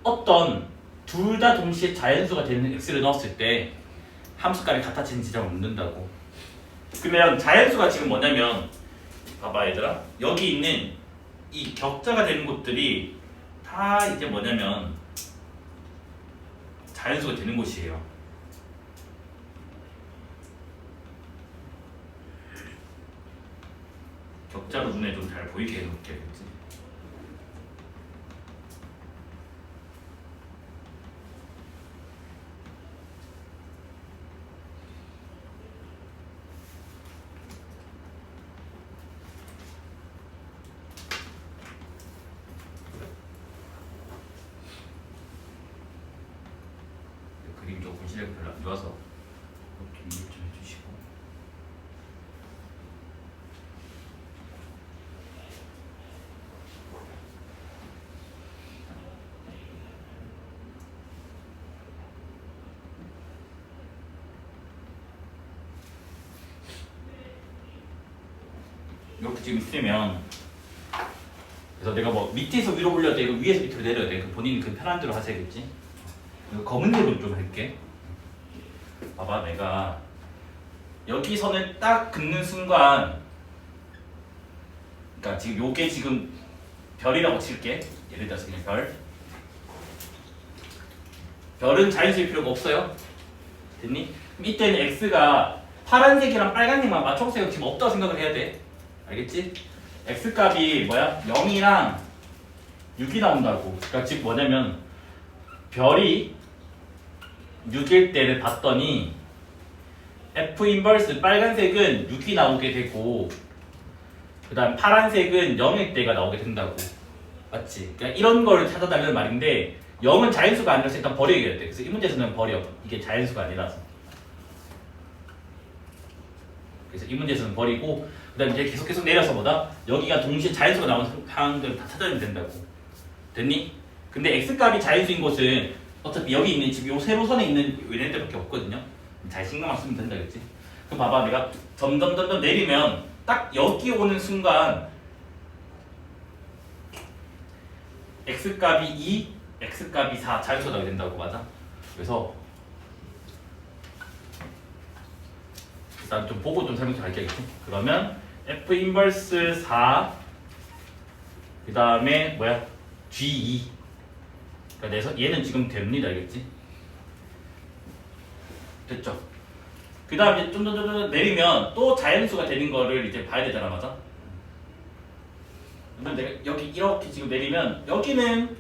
A: 어떤 둘 다 동시에 자연수가 되는 X를 넣었을 때 함수값이 같아지는 지점을 묻는다고. 그러면 자연수가 지금 뭐냐면 봐봐 얘들아, 여기 있는 이 격자가 되는 곳들이 다 이제 뭐냐면 자연수가 되는 곳이에요. 격자로 눈에 좀 잘 보이게 해놓겠지. 그림 조금 실력이 별로 안 좋아서 좀 이해 좀 해주시고. 이렇게 지금 있으면 그래서 내가 뭐 밑에서 위로 올려도 되고 위에서 밑으로 내려도 돼. 본인이 그 편한 대로 하셔야겠지. 검은 색으로 좀 할게. 봐봐, 내가 여기 선을 딱 긋는 순간, 그러니까 지금 요게 지금 별이라고 칠게. 예를 들어서 그냥 별. 별은 자연수일 필요가 없어요. 됐니? 그럼 이때는 x가 파란색이랑 빨간색만 초록색은 지금 없다고 생각을 해야 돼. 알겠지? x 값이 뭐야? 0이랑 6이 나온다고. 그러니까 지금 뭐냐면 별이 6일 때를 봤더니 F 인버스 빨간색은 6이 나오게 되고 그 다음 파란색은 0일 때가 나오게 된다고. 맞지? 그러니까 이런 걸 찾아달라는 말인데 0은 자연수가 아니라서 일단 버려야 돼. 그래서 이 문제에서는 버려. 이게 자연수가 아니라서. 그래서 이 문제에서는 버리고 그 다음에 이제 계속 내려서 뭐다? 여기가 동시에 자연수가 나오는 상황들을 다 찾아내면 된다고. 됐니? 근데 x값이 자연수인 곳은 어차피 여기 있는 지금 요 세로선에 있는 얘네들밖에 없거든요. 잘 신경만 쓰면 된다겠지. 그럼 봐봐, 내가 점점 내리면 딱 여기 오는 순간 x값이 2, x값이 4 자연수가 나오게 된다고. 맞아? 그래서 일단 좀 보고 좀 설명 좀 할게야겠지. 그러면 F 인버스 4 그 다음에 뭐야? G2 그래서 얘는 지금 됩니다. 알겠지? 됐죠? 그 다음에 좀 더 내리면 또 자연수가 되는 거를 이제 봐야 되잖아, 맞아? 근데 내가 여기 이렇게 지금 내리면 여기는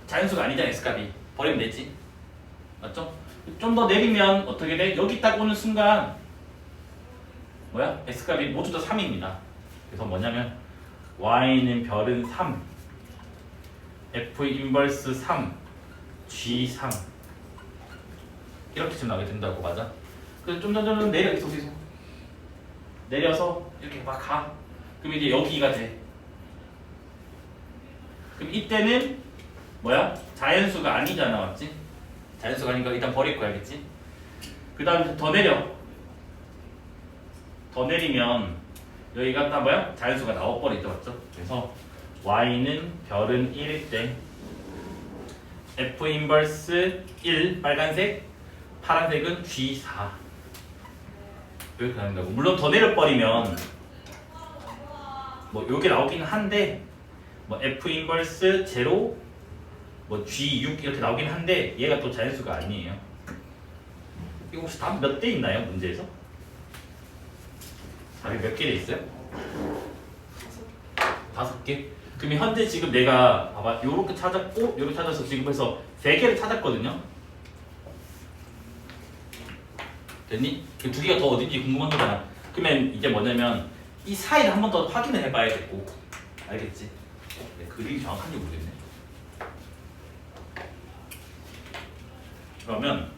A: 자연수가 아니잖아, x값이. 버리면 되지. 맞죠? 좀 더 내리면 어떻게 돼? 여기 딱 오는 순간 뭐야? x값이 모두 다 3입니다. 그래서 뭐냐면 y는 별은 3, f 인버스 3, g 3 이렇게 좀 나게 된다고, 맞아? 그래서 좀 더 내려, 계속 내려서 이렇게 막 가. 그럼 이제 여기가 돼. 그럼 이때는 뭐야? 자연수가 아니잖아, 맞지? 자연수가 아니니까 일단 버릴 거야, 알겠지? 그 다음에 더 내려. 더 내리면 여기가 딱 뭐야? 자연수가 나와버리죠, 맞죠? 그래서 y는 별은 1일 때 f 인버스 1 빨간색, 파란색은 g4 이렇게 나온다고. 물론 더 내려버리면 뭐 요게 나오긴 한데 뭐 f 인버스 0, 뭐 g6 이렇게 나오긴 한데 얘가 또 자연수가 아니에요. 이거 혹시 답 몇 대 있나요? 문제에서? 답이 몇 개 돼 있어요? 5개? 그러면 현재 지금 내가 봐봐 요렇게 찾았고 요렇게 찾아서 지금 벌써 3개를 찾았거든요. 됐니? 그 2개가 더 어딘지 궁금한 거잖아. 그러면 이제 뭐냐면 이 사이를 한 번 더 확인을 해봐야 되고, 알겠지? 네, 그림이 정확한지 모르겠네. 그러면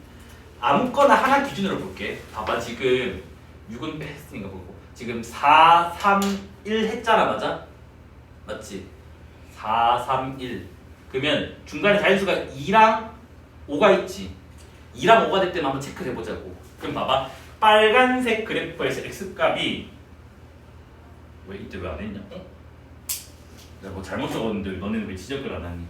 A: 아무거나 하나 기준으로 볼게. 봐봐, 지금 6은 했으니까 보고 지금 4, 3, 1 했잖아, 맞아? 맞지? 4, 3, 1 그러면 중간에 자연수가 2랑 5가 있지. 2랑 5가 될 때만 한번 체크를 해보자고. 그럼 봐봐, 빨간색 그래프에서 x값이 왜 이때 왜 안 했냐? 어? 내가 뭐 잘못 적었는데 너네는 왜 지적을 안 하니?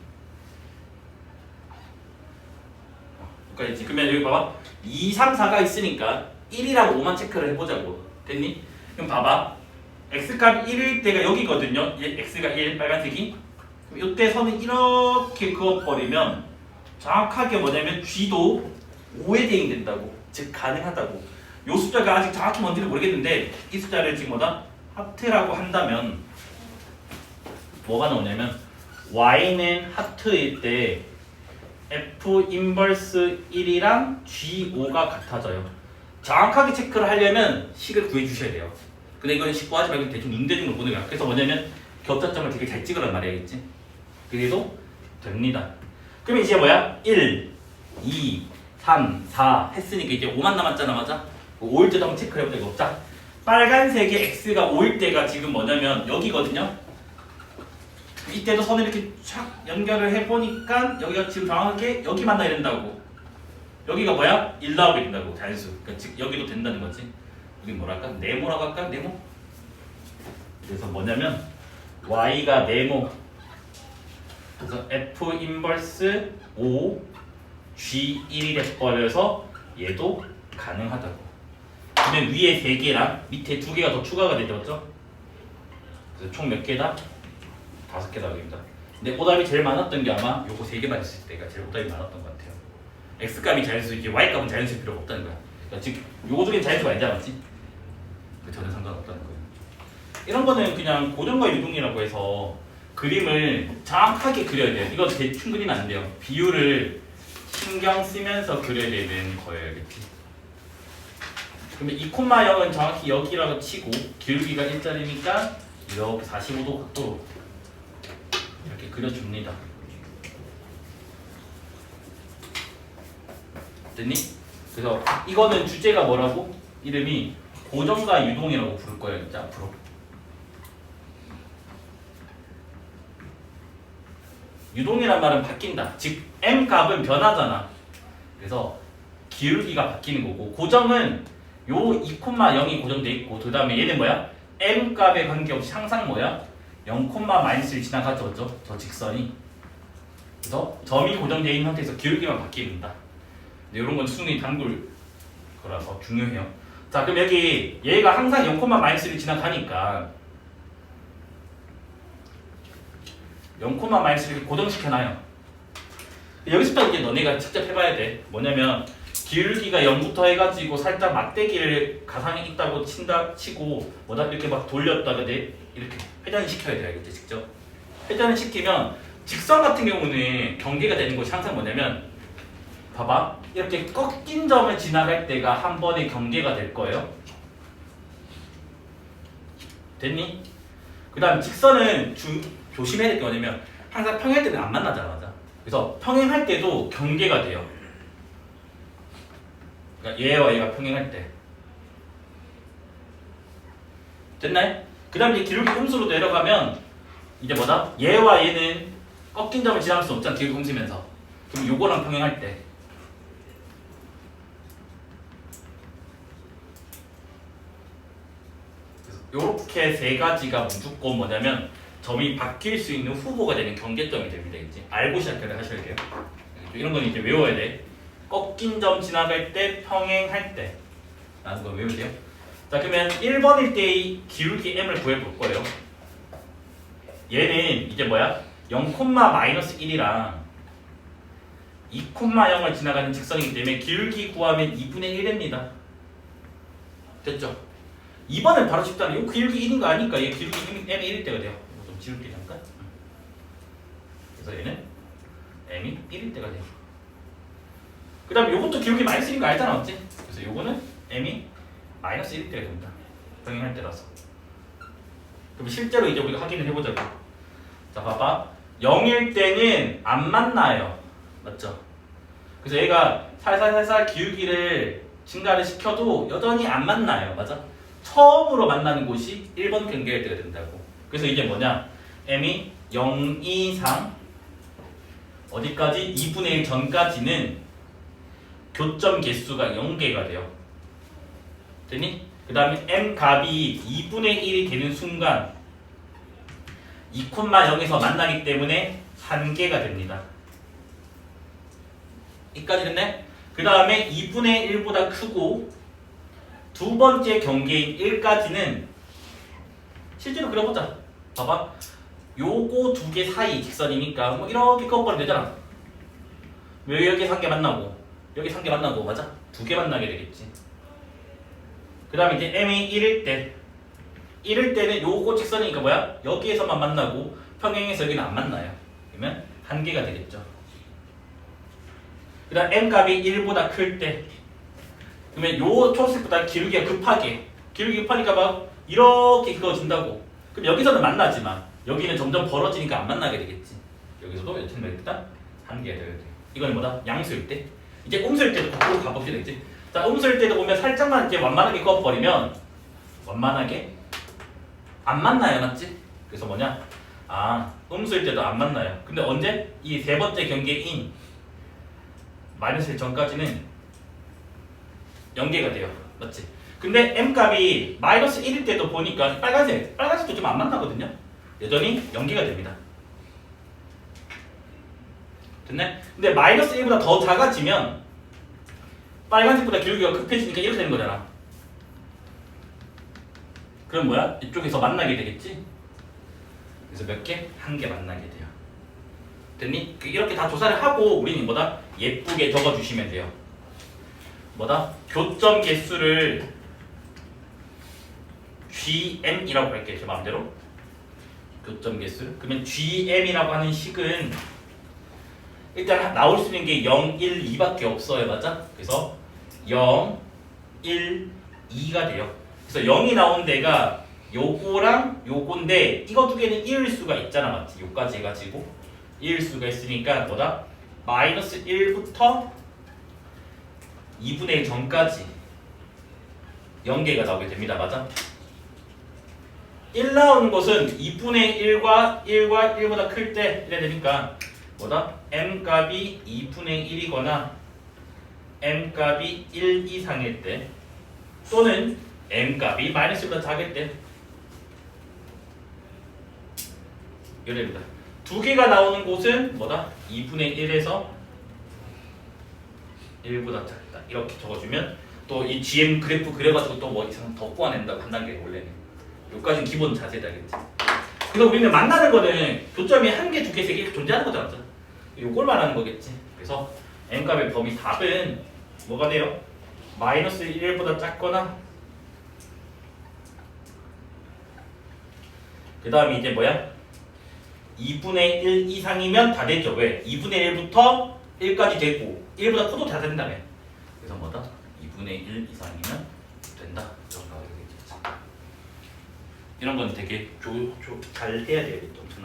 A: 여기까지. 그러면 여기 봐봐, 2, 3, 4가 있으니까 1이랑 5만 체크를 해보자고. 됐니? 그럼 봐봐, x값 1일 때가 여기거든요. 얘 x가 1, 빨간색이. 그럼 이때 선을 이렇게 그어버리면 정확하게 뭐냐면 g도 5에 대응된다고. 즉 가능하다고. 요 숫자가 아직 정확히 뭔지는 모르겠는데 이 숫자를 지금 뭐다? 하트라고 한다면 뭐가 나오냐면 y는 하트일 때 f 인버스 1이랑 g5가 같아져요. 정확하게 체크를 하려면 식을 구해주셔야 돼요. 근데 이거는 식 구하지 말고 대충 눈대중으로 보는 거야. 그래서 뭐냐면 겹자점을 되게 잘 찍으란 말이야, 알겠지? 그래도 됩니다. 그러면 이제 뭐야? 1, 2, 3, 4 했으니까 이제 5만 남았잖아, 맞아? 5일 때도 한번 체크를 해보자. 이거. 자, 빨간색의 x가 5일 때가 지금 뭐냐면 여기거든요. 이때도 선을 이렇게 촥 연결을 해보니까 여기가 지금 정확하게 여기 만나야 된다고. 여기가 뭐야? 1 나오게 된다고, 자연수. 그러니까 즉 여기도 된다는 거지. 여기 뭐랄까? 네모라고 할까? 네모? 그래서 뭐냐면 y가 네모. 그래서 f 인버스 5 g1이 돼버려서 얘도 가능하다고. 그러면 위에 3개랑 밑에 2개가 더 추가가 되죠, 맞죠? 그래서 총 몇 개다? 5개 나옵니다. 근데 오답이 제일 많았던 게 아마 요거 3개만 했을 때가 제일 오답이 많았던 것 같아요. x값이 자연수이지 y값은 자연수일 필요가 없다는 거야. 그러니까 즉 요거 중엔 자연수가 아니잖아, 맞지? 전혀 상관없다는 거예요. 이런 거는 그냥 고정과 유동이라고 해서 그림을 정확하게 그려야 돼요. 이거 대충 그리면 안 돼요. 비율을 신경 쓰면서 그려야 되는 거예요, 알겠지? 그러면 2,0은 정확히 여기라고 치고 기울기가 1짜리니까 이렇게 45도 각도로 이렇게 그려줍니다. 됐니? 그래서 이거는 주제가 뭐라고? 이름이 고정과 유동이라고 부를 거예요, 이제 앞으로. 유동이란 말은 바뀐다. 즉 m 값은 변하잖아. 그래서 기울기가 바뀌는 거고, 고정은 요 2,0이 고정돼 있고, 그 다음에 얘는 뭐야? m 값에 관계없이 항상 뭐야? 0,-1을 지나가죠, 그죠? 저 직선이. 그래서 점이 고정되어 있는 상태에서 기울기만 바뀌는다. 근데 이런 건 수능이 단골 거라서 중요해요. 자, 그럼 여기 얘가 항상 0,-1을 지나가니까 0,-1을 고정시켜놔요. 여기서부터 이제 너네가 직접 해봐야 돼. 뭐냐면 기울기가 0부터 해가지고 살짝 막대기를 가상에 있다고 치고 뭐다 이렇게 막 돌렸다가 이렇게 회전시켜야 돼요. 알겠지? 직접 회전을 시키면 직선 같은 경우는 경계가 되는 것이 항상 뭐냐면 봐봐 이렇게 꺾인 점을 지나갈 때가 한 번의 경계가 될 거예요. 됐니? 그 다음 직선은 조심해야 될 게 뭐냐면 항상 평행할 때는 안 만나잖아. 맞아. 그래서 평행할 때도 경계가 돼요. 그러니까 얘와 얘가 평행할 때 됐나요? 그 다음 이제 기울기 음수로 내려가면 이제 뭐다? 얘와 얘는 꺾인 점을 지나갈 수 없잖아. 기울기 음수면서 그럼 요거랑 평행할 때 요렇게 세 가지가 무조건 뭐냐면 점이 바뀔 수 있는 후보가 되는 경계점이 됩니다. 이제 알고 시작을 하셔야 돼요. 이런 건 이제 외워야 돼. 꺾인 점 지나갈 때, 평행할 때 라는 거 외우면 돼요. 자 그러면 1번일 때의 기울기 m을 구해볼 거예요. 얘는 이제 뭐야? 0,-1이랑 2,0을 지나가는 직선이기 때문에 기울기 구하면 2분의 1입니다. 됐죠? 2번은 바로 쉽잖아. 이거 기울기 1인 거 아니까 얘 기울기 m이 1일 때가 돼요. 이거 좀 지울게 잠깐. 그래서 얘는 m이 1일 때가 돼요. 그 다음에 요것도 기울기 마이너스인 거 알잖아, 맞지? 그래서 요거는 m이 마이너스 1일 때가 됩니다. 평행할 때라서. 그럼 실제로 이제 우리가 확인을 해보자고. 자, 봐봐. 0일 때는 안 만나요. 맞죠? 그래서 얘가 살살살살 기울기를 증가를 시켜도 여전히 안 만나요. 맞아? 처음으로 만나는 곳이 1번 경계일 때가 된다고. 그래서 이게 뭐냐? m이 0 이상 어디까지? 2분의 1 전까지는 교점 개수가 0개가 돼요. 됐니? 그 다음에 m 값이 2분의 1이 되는 순간 2,0에서 만나기 때문에 1개가 됩니다. 여기까지 됐네? 그 다음에 2분의 1보다 크고 두 번째 경계인 1까지는 실제로 그려보자. 봐봐. 요거 두 개 사이 직선이니까 뭐 이렇게 꺾어버리면 되잖아. 왜 여기 3개 만나고 여기 3개 만나고 맞아? 2개 만나게 되겠지. 그 다음에 이제 m이 1일 때 1일 때는 요거 직선이니까 뭐야? 여기에서만 만나고 평행에서 여기는 안 만나요. 그러면 1개가 되겠죠. 그 다음 m값이 1보다 클 때 그러면 요 초록색보다 기울기가 급하게 기울기 급하니까 막 이렇게 그어진다고. 그럼 여기서는 만나지만 여기는 점점 벌어지니까 안 만나게 되겠지. 여기서도 여튼 일단 1개가 되어야 돼. 이건 뭐다? 양수일 때. 이제 음수일 때도 거꾸로 가봅시다. 이제 자 음수일 때도 보면 살짝만 이렇게 완만하게 그어버리면 완만하게 안 만나요. 맞지? 그래서 뭐냐? 음수일 때도 안 만나요. 근데 언제? 이 세 번째 경계인 마이너스 1 전까지는 0개가 돼요. 맞지? 근데 m값이 마이너스 1일 때도 보니까 빨간색도 좀 안 만나거든요. 여전히 0개가 됩니다. 됐네? 근데 마이너스 1보다 더 작아지면 빨간색보다 기울기가 급해지니까 이렇게 되는 거잖아. 그럼 뭐야? 이쪽에서 만나게 되겠지? 그래서 몇 개? 1개 만나게 돼요. 됐니? 이렇게 다 조사를 하고 우리는 뭐다? 예쁘게 적어주시면 돼요. 뭐다? 교점 개수를 GM이라고 할게요. 제 마음대로. 교점 개수. 그러면 GM이라고 하는 식은 일단 나올 수 있는 게 0, 1, 2밖에 없어요. 맞아? 그래서 0, 1, 2가 돼요. 그래서 0이 나온 데가 요거랑 요건데 이거 두 개는 1일 수가 있잖아. 맞지? 요까지 해가지고 1일 수가 있으니까 뭐다? 마이너스 1부터 2분의 1 전까지 0개가 나오게 됩니다. 맞아? 1 나오는 것은 2분의 1과 1보다 클 때 이래 되니까 뭐다? m값이 2분의 1이거나 m값이 1 이상일 때 또는 m값이 마이너스 1보다 작을 때 이래입니다. 두 개가 나오는 곳은 뭐다? 2분의 1에서 1보다 작다. 이렇게 적어주면 또 이 GM 그래프 그려가지고 또 뭐 이상 더 꼬아낸다고 한다는 게 원래는 여기까지는 기본 자세다겠지. 그래서 우리는 만나는 거는 교점이 1개, 2개, 3개 존재하는 거잖아. 요걸 말하는 거겠지. 그래서 m값의 범위 답은 뭐가 돼요? 마이너스 1보다 작거나 그 다음에 이제 뭐야? 2분의 1 이상이면 다 되죠. 왜? 2분의 1부터 1까지 되고 1보다 커도 다 된다며. 그래서 뭐다? 2분의 1 이상이면 된다. 이런 거 알게 되겠지. 이런 건 되게 잘 해야 돼요. 엄청나게.